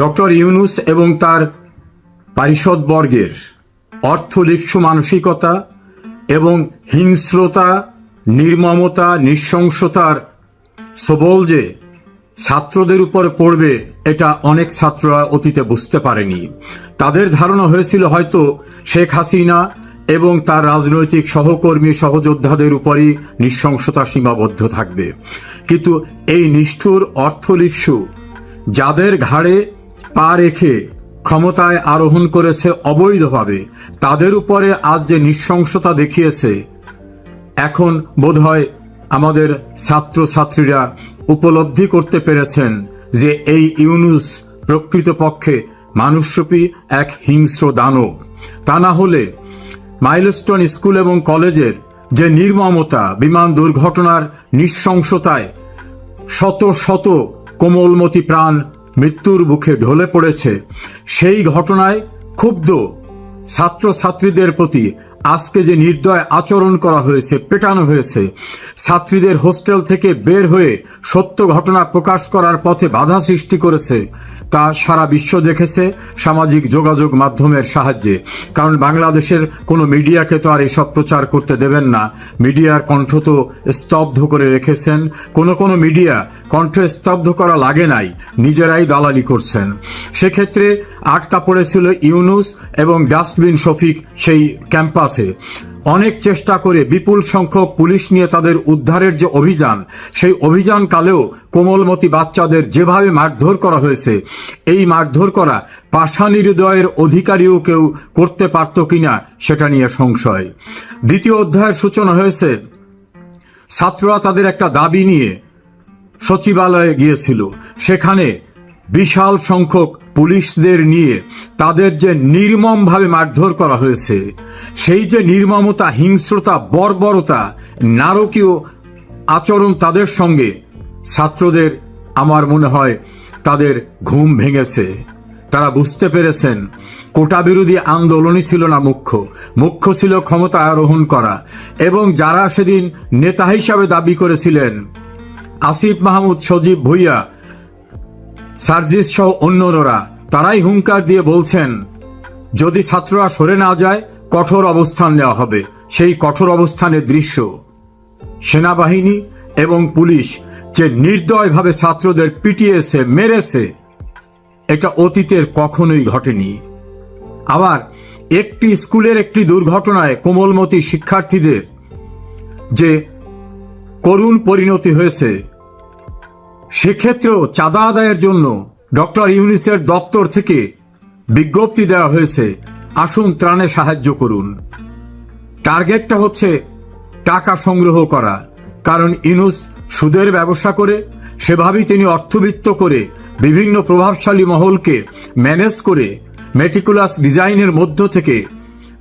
Doctor Yunus এবং তার পারিষদবর্গের অর্থলিপ্স মানসিকতা এবং হিংস্রতা, নির্মমতা, নৃশংসতার সবল যে ছাত্রদের উপর পড়বে এটা অনেক ছাত্ররা অতীতে বুঝতে পারেনি। তাদের ধারণা হয়েছিল হয়তো শেখ হাসিনা এবং তার রাজনৈতিক সহকর্মী সহযোদ্ধাদের উপরই নৃশংসতা সীমাবদ্ধ থাকবে, কিন্তু এই নিষ্ঠুর অর্থলিপ্সু যাদের ঘাড়ে পা রেখে ক্ষমতায় আরোহণ করেছে অবৈধভাবে, তাদের উপরে আজ যে নৃশংসতা দেখিয়েছে, এখন বোধহয় আমাদের ছাত্রছাত্রীরা উপলব্ধি করতে পেরেছেন যে এই ইউনূস প্রকৃতপক্ষে মানুষরূপী এক হিংস্র দানব। তা না হলে মাইলস্টোন স্কুল এবং কলেজের যে নির্মমতা, বিমান দুর্ঘটনার নৃশংসতায় শত শত কোমলমতি প্রাণ মৃত্যুর মুখে ঢলে পড়েছে, সেই ঘটনায় ক্ষুব্ধ ছাত্রছাত্রীদের প্রতি আজকে যে নির্দয় আচরণ করা হয়েছে, পেটানো হয়েছে, ছাত্রীদের হোস্টেল থেকে বের হয়ে সত্য ঘটনা প্রকাশ করার পথে বাধা সৃষ্টি করেছে, তা সারা বিশ্ব দেখেছে সামাজিক যোগাযোগ মাধ্যমের সাহায্যে। কারণ বাংলাদেশের কোনো মিডিয়াকে তো আর এসব প্রচার করতে দেবেন না, মিডিয়ার কণ্ঠ তো স্তব্ধ করে রেখেছেন। কোনো মিডিয়া কণ্ঠ স্তব্ধ করা লাগে নাই, নিজেরাই দালালি করছেন। সেক্ষেত্রে আটকা পড়েছিল ইউনূস এবং ডাস্টবিন শফিক সেই ক্যাম্পাসে। অনেক চেষ্টা করে বিপুল সংখ্যক পুলিশ নিয়ে তাদের উদ্ধারের যে অভিযান, সেই অভিযানকালেও কোমলমতি বাচ্চাদের যেভাবে মারধর করা হয়েছে, এই মারধর করা পাষাণী হৃদয়ের অধিকারীও কেউ করতে পারত কিনা সেটা নিয়ে সংশয়। দ্বিতীয় অধ্যায়ের সূচনা হয়েছে, ছাত্ররা তাদের একটা দাবি নিয়ে সচিবালয়ে গিয়েছিল, সেখানে বিশাল সংখ্যক পুলিশদের নিয়ে তাদের যে নির্মমভাবে মারধর করা হয়েছে, সেই যে নির্মমতা, হিংস্রতা, বর্বরতা, নারকীয় আচরণ তাদের সঙ্গে, ছাত্রদের আমার মনে হয় তাদের ঘুম ভেঙেছে। তারা বুঝতে পেরেছেন কোটা বিরোধী আন্দোলনই ছিল না মুখ্য ছিল ক্ষমতা আরোহণ করা। এবং যারা সেদিন নেতা হিসাবে দাবি করেছিলেন, আসিফ মাহমুদ, সজীব ভুইয়া, সার্জিস সহ অন্যরা, তারাই হুঙ্কার দিয়ে বলছেন যদি ছাত্ররা সরে না যায় কঠোর অবস্থান নেওয়া হবে। সেই কঠোর অবস্থানের দৃশ্য সেনাবাহিনী এবং পুলিশ যে নির্দয়ভাবে ছাত্রদের পিটিয়েছে, মেরেছে, এটা অতীতের কখনোই ঘটেনি। আবার একটি স্কুলের একটি দুর্ঘটনায় কোমলমতি শিক্ষার্থীদের যে করুণ পরিণতি হয়েছে, সেক্ষেত্রেও চাঁদা আদায়ের জন্য ডক্টর ইউনূসের দপ্তর থেকে বিজ্ঞপ্তি দেওয়া হয়েছে, আসুন ত্রাণে সাহায্য করুন। টার্গেটটা হচ্ছে টাকা সংগ্রহ করা, কারণ ইউনূস সুদের ব্যবসা করে, সেভাবেই তিনি অর্থবিত্ত করে বিভিন্ন প্রভাবশালী মহলকে ম্যানেজ করে মেটিকুলাস ডিজাইনের মধ্য থেকে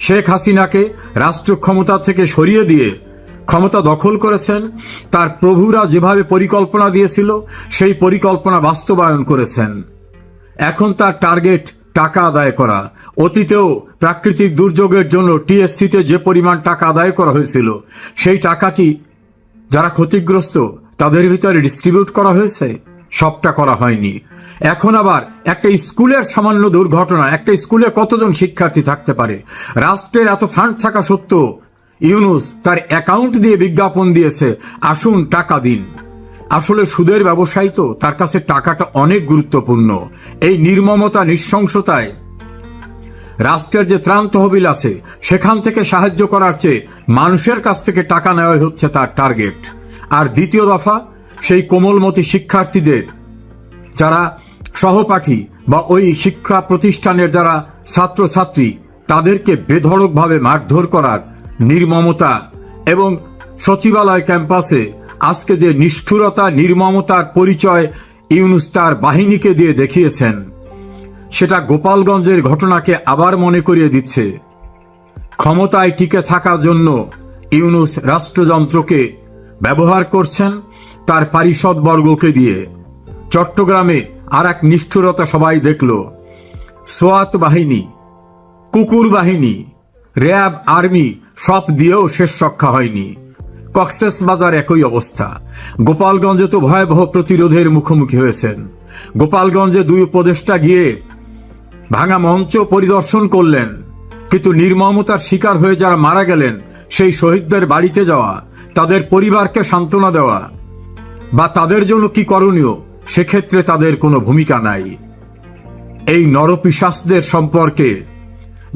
শেখ হাসিনাকে রাষ্ট্র ক্ষমতা থেকে সরিয়ে দিয়ে ক্ষমতা দখল করেছেন। তার প্রভুরা যেভাবে পরিকল্পনা দিয়েছিল, সেই পরিকল্পনা বাস্তবায়ন করেছেন। এখন তার টার্গেট টাকা আদায় করা। অতীতেও প্রাকৃতিক দুর্যোগের জন্য টিএসসিতে যে পরিমাণ টাকা আদায় করা হয়েছিল, সেই টাকাটি যারা ক্ষতিগ্রস্ত তাদের ভিতরে ডিস্ট্রিবিউট করা হয়েছে, সবটা করা হয়নি। এখন আবার একটা স্কুলের সামান্য দুর্ঘটনা, একটা স্কুলে কতজন শিক্ষার্থী থাকতে পারে, রাষ্ট্রের এত ফান্ড থাকা সত্ত্বেও ইউনূস তার অ্যাকাউন্ট দিয়ে বিজ্ঞাপন দিয়েছে, আসুন টাকা দিন। আসলে সুদের ব্যবসায়ী তো, তার কাছে টাকাটা অনেক গুরুত্বপূর্ণ। এই নির্মমতা, নৃশংসতায় রাষ্ট্রের যে ত্রাণ তহবিল আছে, সেখান থেকে সাহায্য করার চেয়ে মানুষের কাছ থেকে টাকা নেওয়াই হচ্ছে তার টার্গেট। আর দ্বিতীয় দফা, সেই কোমলমতি শিক্ষার্থীদের যারা সহপাঠী বা ওই শিক্ষা প্রতিষ্ঠানের যারা ছাত্রছাত্রী, তাদেরকে বেধড়কভাবে মারধর করার নির্মমতা। এবং সচিবালয় ক্যাম্পাসে আজকে যে নিষ্ঠুরতা, নির্মমতার পরিচয় ইউনূস তার বাহিনীকে দিয়ে দেখিয়েছেন, সেটা গোপালগঞ্জের ঘটনাকে আবার মনে করিয়ে দিচ্ছে। ক্ষমতায় টিকে থাকার জন্য ইউনূস রাষ্ট্রযন্ত্রকে ব্যবহার করছেন তার পারিষদবর্গকে দিয়ে। চট্টগ্রামে আর এক নিষ্ঠুরতা সবাই দেখল, সোয়াত বাহিনী, কুকুর বাহিনী, র্যাব, আর্মি সব দিয়েও শেষ রক্ষা হয়নি। কক্সবাজার একই অবস্থা। গোপালগঞ্জে তো ভয়াবহ প্রতিরোধের মুখোমুখি হয়েছেন। গোপালগঞ্জে 2 উপদেষ্টা গিয়ে ভাঙা মঞ্চ পরিদর্শন করলেন, কিন্তু নির্মমতার শিকার হয়ে যারা মারা গেলেন সেই শহীদদের বাড়িতে যাওয়া, তাদের পরিবারকে সান্ত্বনা দেওয়া বা তাদের জন্য কি করণীয় সেক্ষেত্রে তাদের কোনো ভূমিকা নাই। এই নরপিশাচদের সম্পর্কে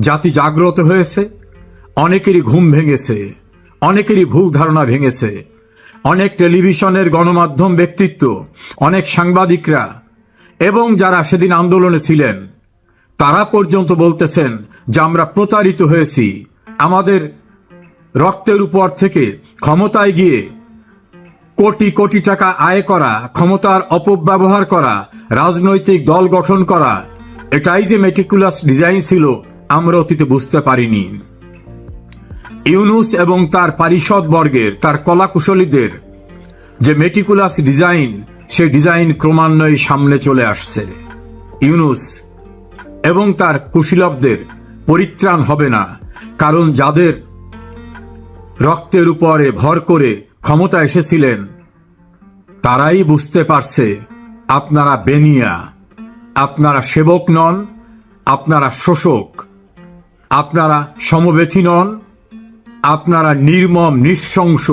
জাতি জাগ্রত হয়েছে, অনেকেরই ঘুম ভেঙেছে, অনেকেরই ভুল ধারণা ভেঙেছে। অনেক টেলিভিশনের গণমাধ্যম ব্যক্তিত্ব, অনেক সাংবাদিকরা এবং যারা সেদিন আন্দোলনে ছিলেন তারা পর্যন্ত বলতেছেন যে আমরা প্রতারিত হয়েছি। আমাদের রক্তের উপর থেকে ক্ষমতায় গিয়ে কোটি কোটি টাকা আয় করা, ক্ষমতার অপব্যবহার করা, রাজনৈতিক দল গঠন করা, এটাই যে মেটিকুলাস ডিজাইন ছিল আমরা অতীতে বুঝতে পারিনি। ইউনূস এবং তার পারিষদ বর্গের, তার কলাকুশলীদের যে মেটিকুলাস ডিজাইন, সে ডিজাইন ক্রমান্বয়ে সামনে চলে আসছে। ইউনূস এবং তার কুশীলবদের পরিত্রাণ হবে না, কারণ যাদের রক্তের উপরে ভর করে ক্ষমতা এসেছিলেন তারাই বুঝতে পারছে আপনারা বেনিয়া, আপনারা সেবক নন, আপনারা শোষক, আপনারা সমবেথী নন, আপনারা নির্মম, নৃশংস,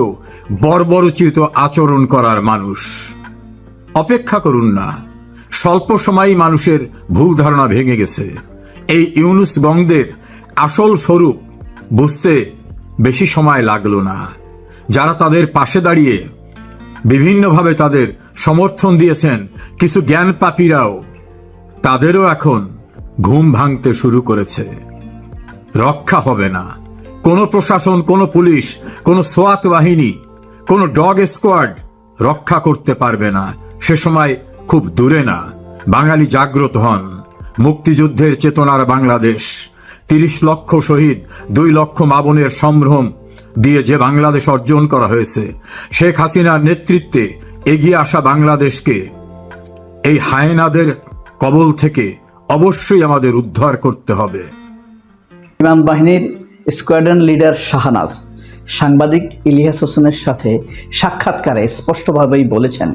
বর্বরোচিত আচরণ করার মানুষ। অপেক্ষা করুন না, স্বল্প সময়ই মানুষের ভুল ধারণা ভেঙে গেছে। এই ইউনূস গংদের আসল স্বরূপ বুঝতে বেশি সময় লাগলো না। যারা তাদের পাশে দাঁড়িয়ে বিভিন্নভাবে তাদের সমর্থন দিয়েছেন, কিছু জ্ঞান পাপীরাও, তাদেরও এখন ঘুম ভাঙতে শুরু করেছে। রক্ষা হবে না, কোনো প্রশাসন, কোনো পুলিশ, কোনো সোয়াত বাহিনী, কোনো ডগ স্কোয়াড রক্ষা করতে পারবে না। সে সময় খুব দূরে না। বাঙালি জাগ্রত হন। মুক্তিযুদ্ধের চেতনার বাংলাদেশ, 30 লক্ষ শহীদ, 2 লক্ষ মা বোনের সম্ভ্রম দিয়ে যে বাংলাদেশ অর্জন করা হয়েছে, শেখ হাসিনার নেতৃত্বে এগিয়ে আসা বাংলাদেশকে এই হায়েনাদের কবল থেকে অবশ্যই আমাদের উদ্ধার করতে হবে। বিমান বাহিনীর স্কোয়াড্রন লিডার শাহনাজ সাংবাদিক ইলিয়াস হোসেনের সাথে সাক্ষাৎকারে স্পষ্টভাবেই বলেছেন,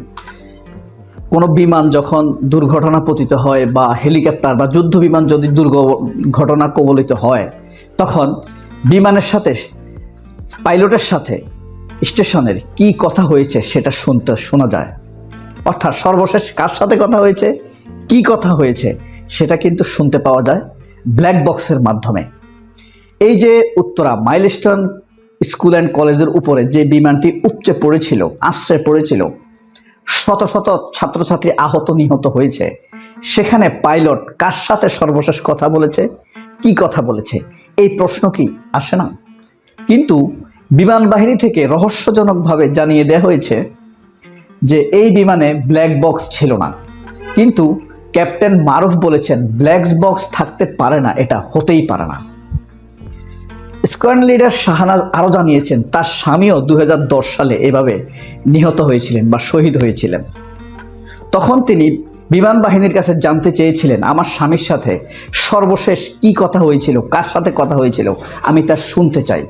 কোনো বিমান যখন দুর্ঘটনা পতিত হয় বা হেলিকপ্টার বা যুদ্ধ বিমান যদি দুর্ঘটনা কবলিত হয়, তখন বিমানের সাথে, পাইলটের সাথে স্টেশনের কি কথা হয়েছে সেটা শোনা যায়। অর্থাৎ সর্বশেষ কার সাথে কথা হয়েছে, কি কথা হয়েছে সেটা কিন্তু শুনতে পাওয়া যায় ব্ল্যাক বক্সের মাধ্যমে। এই যে উত্তরা মাইলস্টোন স্কুল অ্যান্ড কলেজের উপরে যে বিমানটি উপচে পড়েছিল, আশ্রয় পড়েছিল, শত শত ছাত্রছাত্রী আহত নিহত হয়েছে, সেখানে পাইলট কার সাথে সর্বশেষ কথা বলেছে, কি কথা বলেছে, এই প্রশ্ন কি আসে না? কিন্তু বিমান বাহিনী থেকে রহস্যজনকভাবে জানিয়ে দেওয়া হয়েছে যে এই বিমানে ব্ল্যাক বক্স ছিল না। কিন্তু ক্যাপ্টেন মারুফ বলেছেন ব্ল্যাক বক্স থাকতে পারে না, এটা হতেই পারে না। স্কোয়াড্রন লিডার শাহনাজ আরো জানিয়েছেন তার স্বামীও 2010 সালে এভাবে নিহত হয়েছিলেন বা শহীদ হয়েছিলেন। তখন তিনি বিমান বাহিনীর কাছে জানতে চেয়েছিলেন আমার স্বামীর সাথে সর্বশেষ কি কথা হয়েছিল, কার সাথে কথা হয়েছিল, আমি তা শুনতে চাই।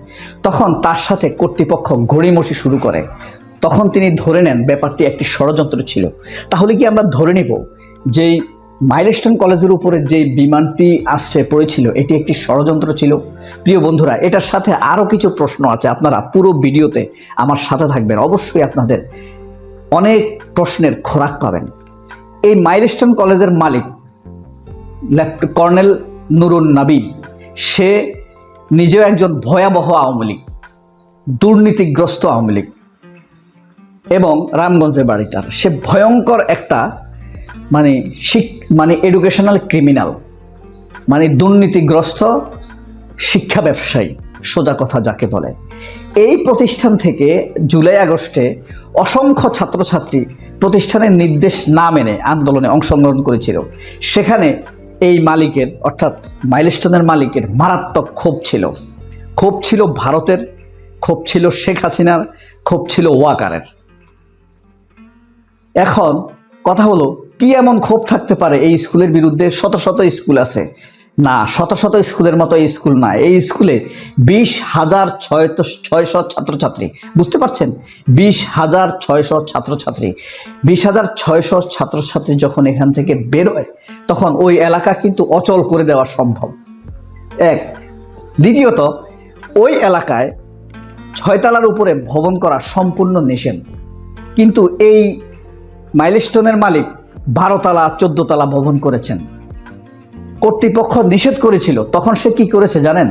তখন তার সাথে কর্তৃপক্ষ ঘড়িমসি শুরু করে। তখন তিনি ধরে নেন ব্যাপারটি একটি ষড়যন্ত্র ছিল। তাহলে কি আমরা ধরে নিব যে মাইলস্টোন কলেজের উপরে যে বিমানটি আশ্রয় পড়েছিল এটি একটি ষড়যন্ত্র ছিল? প্রিয় বন্ধুরা, এটার সাথে আরো কিছু প্রশ্ন আছে। আপনারা পুরো ভিডিওতে আমার সাথে থাকবেন, অবশ্যই আপনাদের অনেক প্রশ্নের খোরাক পাবেন। এই মাইলস্টোন কলেজের মালিক কর্নেল নুরুন নবী, সে নিজেও একজন ভয়াবহ আওয়ামী লীগ, দুর্নীতিগ্রস্ত আওয়ামী লীগ এবং রামগঞ্জের বাড়ি তার। সে ভয়ঙ্কর একটা মানে এডুকেশনাল ক্রিমিনাল, মানে দুর্নীতিগ্রস্ত শিক্ষা ব্যবসায়ী, সোজা কথা যাকে বলে। এই প্রতিষ্ঠান থেকে জুলাই আগস্টে অসংখ্য ছাত্রছাত্রী প্রতিষ্ঠানের নির্দেশ না মেনে আন্দোলনে অংশগ্রহণ করেছিল। সেখানে এই মালিকের, অর্থাৎ মাইলস্টোনের মালিকের মারাত্মক ক্ষোভ ছিল। ক্ষোভ ছিল ভারতের, ক্ষোভ ছিল শেখ হাসিনার, ক্ষোভ ছিল ওয়াকারের। এখন কথা হলো, কি এমন ক্ষোভ থাকতে পারে এই স্কুলের বিরুদ্ধে? শত শত স্কুল আছে, না, শত শত স্কুলের মতো এই স্কুল না। এই স্কুলে 20,600 ছাত্রছাত্রী, বুঝতে পারছেন? 20,600 ছাত্রছাত্রী, 20,600 ছাত্রছাত্রী যখন এখান থেকে বের হয় তখন ওই এলাকা কিন্তু অচল করে দেওয়া সম্ভব। এক, দ্বিতীয়ত ওই এলাকায় 6 তলার উপরে ভবন করা সম্পূর্ণ নিষেধ, কিন্তু এই মাইলস্টোনের মালিক 12 তলা 14 তলা ভবন করেছেন। কর্তৃপক্ষ নিষেধ করেছিল, তখন সে কি করেছে জানেন?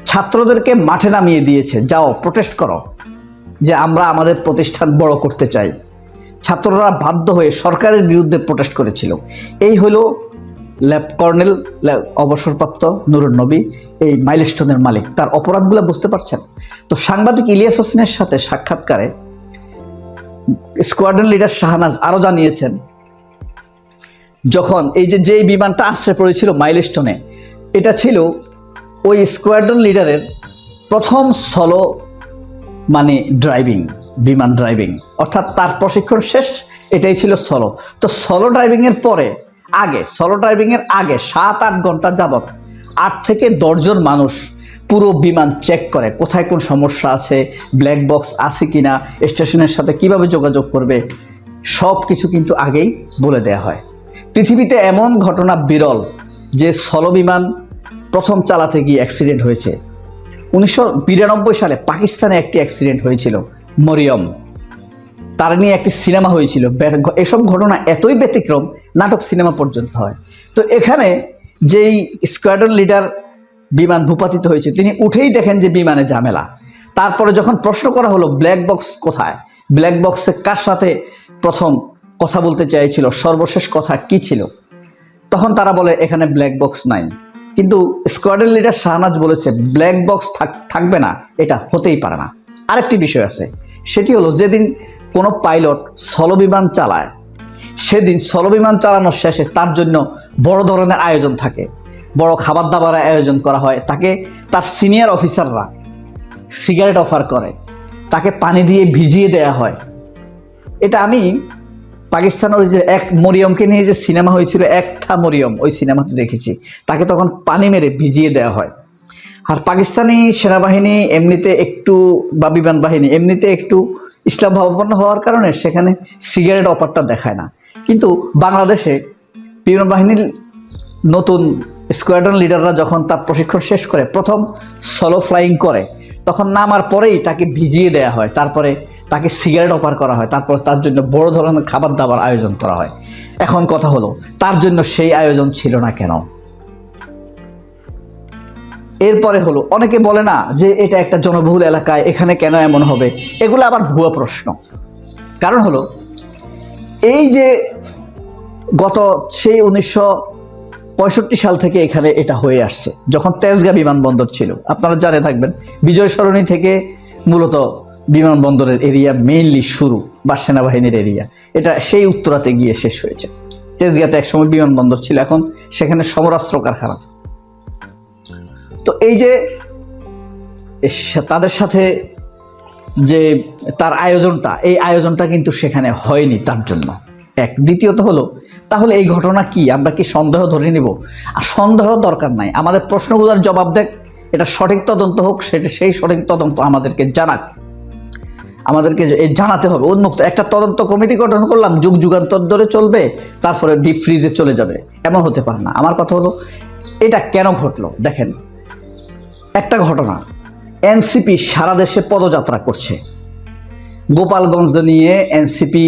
ছাত্রদেরকে মাঠে নামিয়ে দিয়েছে, যাও প্রোটেস্ট করো যে আমরা আমাদের প্রতিষ্ঠান বড় করতে চাই। ছাত্ররা বাধ্য হয়ে সরকারের বিরুদ্ধে প্রোটেস্ট করেছিল। এই হলো কর্নেল অবসরপ্রাপ্ত নুরুন নবী, এই মাইলস্টোনের মালিক। তার অপরাধগুলো বুঝতে পারছেন? তো সাংবাদিক ইলিয়াস হোসেনের সাথে সাক্ষাৎকারে স্কোয়াড্রন লিডার শাহনাজ আরো জানিয়েছেন, যখন এই যে বিমানটা আশ্রয় পড়েছিল মাইলস্টোনে, এটা ছিল ওই স্কোয়াড্রন লিডারের প্রথম সলো বিমান ড্রাইভিং, অর্থাৎ তার প্রশিক্ষণ শেষ, এটাই ছিল সলো। তো সলো ড্রাইভিং এর আগে 7-8 ঘন্টা যাবত 8 থেকে 10 জন মানুষ পুরো বিমান চেক করে, কোথায় কোন সমস্যা আছে, ব্ল্যাক বক্স আছে কিনা, স্টেশনের সাথে কিভাবে যোগাযোগ করবে, সব কিছু কিন্তু আগেই বলে দেয়া হয়। পৃথিবীতে এমন ঘটনা বিরল যে সলো বিমান প্রথম চালাতে গিয়ে অ্যাক্সিডেন্ট হয়েছে। 1992 সালে পাকিস্তানে একটি অ্যাক্সিডেন্ট হয়েছিল, মরিয়ম, তার নিয়ে একটি সিনেমা হয়েছিল। এসব ঘটনা এতই ব্যতিক্রম, নাটক সিনেমা পর্যন্ত হয়। তো এখানে যেই স্কোয়াড্রন লিডার বিমান ভূপাতিত হয়েছে, তিনি উঠেই দেখেন যে বিমানে ঝামেলা। তারপরে যখন প্রশ্ন করা হলো ব্ল্যাক বক্স কোথায়, ব্ল্যাক বক্সে কার সাথে প্রথম কথা বলতে চাইছিল, সর্বশেষ কথা কি ছিল, তখন তারা বলে এখানে ব্ল্যাক বক্স নাই। কিন্তু স্কোয়াড্রন লিডার শাহনাজ বলেছে ব্ল্যাক বক্স থাকবে না, এটা হতেই পারে না। আরেকটি বিষয় আছে, সেটি হলো যেদিন কোনো পাইলট সলো বিমান চালায়, সেদিন সলো বিমান চালানোর শেষে তার জন্য বড় ধরনের আয়োজন থাকে, বড় খাবার দাবারের আয়োজন করা হয়। তাকে তার সিনিয়র অফিসাররা সিগারেট অফার করে, তাকে পানি দিয়ে ভিজিয়ে দেয়া হয়। এটা আমি পাকিস্তানের যে এক মরিয়মকে নিয়ে যে সিনেমা হয়েছিল, একটা মরিয়ম, ওই সিনেমাতে দেখেছি, তাকে তখন পানি মেরে ভিজিয়ে দেওয়া হয়। আর পাকিস্তানি সেনাবাহিনী এমনিতে একটু, বা বিমান বাহিনী এমনিতে একটু ইসলাম ভাবাপন্ন হওয়ার কারণে সেখানে সিগারেট অফারটা দেখায় না। কিন্তু বাংলাদেশে বিমান বাহিনীর নতুন স্কোয়াড্রন লিডাররা যখন তার প্রশিক্ষণ শেষ করে প্রথম সলো ফ্লাইং করে, তখন নামার পরেই তাকে ভিজিয়ে দেয়া হয়, তারপরে তাকে সিগারেট অফার করা হয়, তারপর তার জন্য বড় ধরনের খাবার দাবার আয়োজন করা হয়। এখন কথা হলো, তার জন্য সেই আয়োজন ছিল না কেন? এরপরে হলো, অনেকে বলে না যে এটা একটা জনবহুল এলাকায়, এখানে কেন এমন হবে? এগুলো আবার ভুয়া প্রশ্ন। কারণ হলো, এই যে গত সেই 1965 সাল থেকে এখানে এটা হয়ে আসছে, যখন তেজগাঁ বিমানবন্দর ছিল, আপনারা জানে থাকবেন, বিজয় সরণি থেকে মূলত বিমানবন্দরের এরিয়া মেইনলি শুরু, বা সেনাবাহিনীর এরিয়া, এটা সেই উত্তরাতে গিয়ে শেষ হয়েছে। তেজগাঁতে একসময় বিমানবন্দর ছিল, এখন সেখানে সমরাস্ত্র কারখানা। তো এই যে তাদের সাথে যে তার আয়োজনটা, এই আয়োজনটা কিন্তু সেখানে হয়নি তার জন্য। এক, দ্বিতীয়ত হলো, তাহলে এই ঘটনা কি, আমরা কি সন্দেহ ধরে নিব? আর সন্দেহ দরকার নাই, আমাদের প্রশ্নগুলোর জবাব দেখ, এটা সঠিক তদন্ত হোক, সেই সঠিক তদন্ত আমাদেরকে জানাক, আমাদেরকে জানাতে হবে। উন্মুক্ত একটা তদন্ত কমিটি গঠন করলাম, যুগ যুগান্তর ধরে চলবে, তারপরে ডিপ ফ্রিজে চলে যাবে, এমন হতে পারে না। আমার কথা হলো, এটা কেন ঘটলো? দেখেন, একটা ঘটনা, এনসিপি সারা দেশে পদযাত্রা করছে, গোপালগঞ্জ নিয়ে এনসিপি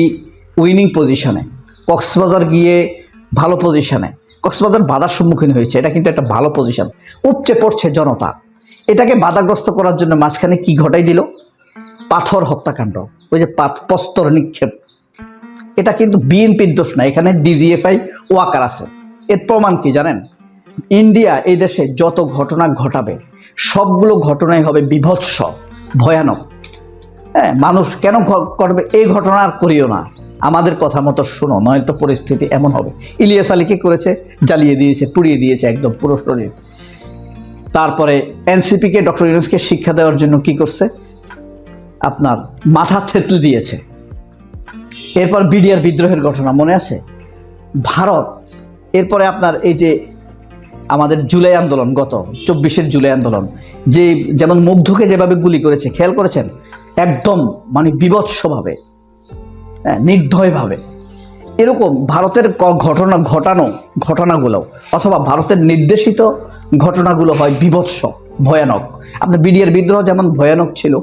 উইনিং পজিশনে, কক্সবাজার গিয়ে ভালো পজিশনে, কক্সবাজার বাধার সম্মুখীন হয়েছে, এটা কিন্তু একটা ভালো পজিশন, উপচে পড়ছে জনতা। এটাকে বাধাগ্রস্ত করার জন্য মাঝখানে কি ঘটাই দিল? পাথর হত্যাকাণ্ড, ওই যে প্রস্তর নিক্ষেপ। এটা কিন্তু বিএনপির দোষ না, এখানে ডিজিএফআই ওয়াকার আছে। এর প্রমাণ কি জানেন? ইন্ডিয়া এই দেশে যত ঘটনা ঘটাবে, সবগুলো ঘটনাই হবে বিভৎস, ভয়ানক। হ্যাঁ, মানুষ কেন করবে? এই ঘটনা আর করিও না, আমাদের কথা মতো শোনো, নয়তো পরিস্থিতি এমন হবে। ইলিয়াস আলীকে করেছে, জ্বালিয়ে দিয়েছে, পুড়িয়ে দিয়েছে একদম পুরো শরীর। তারপরে এনসিপিকে, ডক্টর ইউনূসকে শিক্ষা দেওয়ার জন্য কি করছে? আপনার মাথা থেতলে দিয়েছে। এরপর বিডিআর বিদ্রোহের ঘটনা মনে আছে? ভারত, এরপরে আপনার এই যে আমাদের জুলাই আন্দোলন, গত 24-এর জুলাই আন্দোলন, যে যেমন মুগ্ধকে যেভাবে গুলি করেছে, খেয়াল করেছেন? একদম মানে বীভৎসভাবে, নির্দয়ভাবে। এরকম ভারতের ঘটনাগুলো অথবা ভারতের নির্দেশিত ঘটনাগুলো হয় বীভৎস, ভয়ানক। আপনার বিডিআর বিদ্রোহ যেমন ভয়ানক ছিল,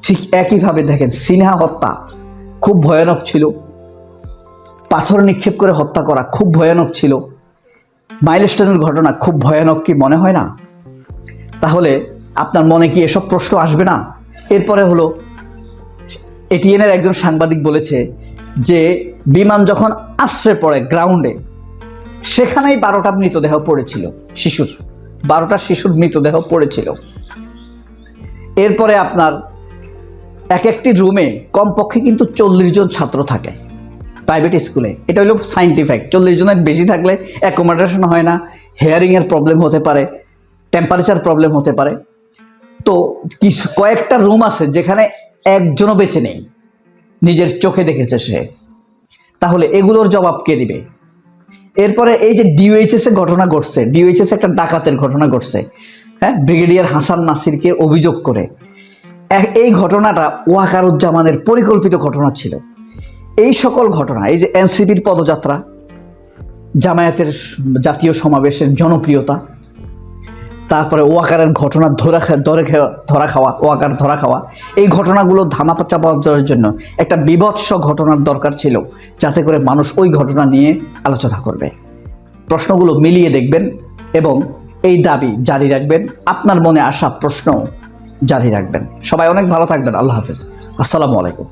ঠিক একইভাবে দেখেন সিনহা হত্যা খুব ভয়ানক ছিল, পাথর নিক্ষেপ করে হত্যা করা খুব ভয়ানক ছিল, মাইলস্টোনের ঘটনা খুব ভয়ানক, কি মনে হয় না? তাহলে আপনার মনে কি এসব প্রশ্ন আসবে না? এরপরে হলো এটিএনের একজন সাংবাদিক বলেছে যে বিমান যখন আশ্রয় পড়ে গ্রাউন্ডে, সেখানেই 12টা মৃতদেহ পড়েছিল, 12টা শিশুর মৃতদেহ পড়েছিল। এরপরে আপনার এক একটি রুমে কমপক্ষে কিন্তু 40 জন ছাত্র থাকে প্রাইভেট স্কুলে। এটা হলো সাইন্টিফিক। 40 জনের বেশি থাকলে অ্যাকোমোডেশন হয় না, হেয়ারিং এর প্রবলেম হতে পারে, টেম্পারেচার প্রবলেম হতে পারে। তো কয়েকটা রুম আছে যেখানে একজনও বেঁচে নেই, নিজের চোখে দেখেছে সে। তাহলে এগুলোর জবাব কে দিবে? এরপরে এই যে ডিওএইচএস এর ঘটনা ঘটছে, ডিওএইচএস একটা ডাকাতের ঘটনা ঘটছে, ব্রিগেডিয়ার হাসান নাসিরকে অভিযোগ করে। এই ঘটনাটা ওয়াকারুজ্জামানের পরিকল্পিত ঘটনা ছিল। এই সকল ঘটনা, এই যে এনসিপির পদযাত্রা, জামায়াতের জাতীয় সমাবেশের জনপ্রিয়তা, তারপরে ওয়াকারের ঘটনা ধরা খাওয়া, এই ঘটনাগুলো ধামা চাপা দেওয়ার জন্য একটা বীভৎস ঘটনার দরকার ছিল, যাতে করে মানুষ ওই ঘটনা নিয়ে আলোচনা করবে। প্রশ্নগুলো মিলিয়ে দেখবেন এবং এই দাবি জারি রাখবেন, আপনার মনে আসা প্রশ্ন জারি রাখবেন। সবাই অনেক ভালো থাকবেন। আল্লাহ হাফেজ। আসসালামু আলাইকুম।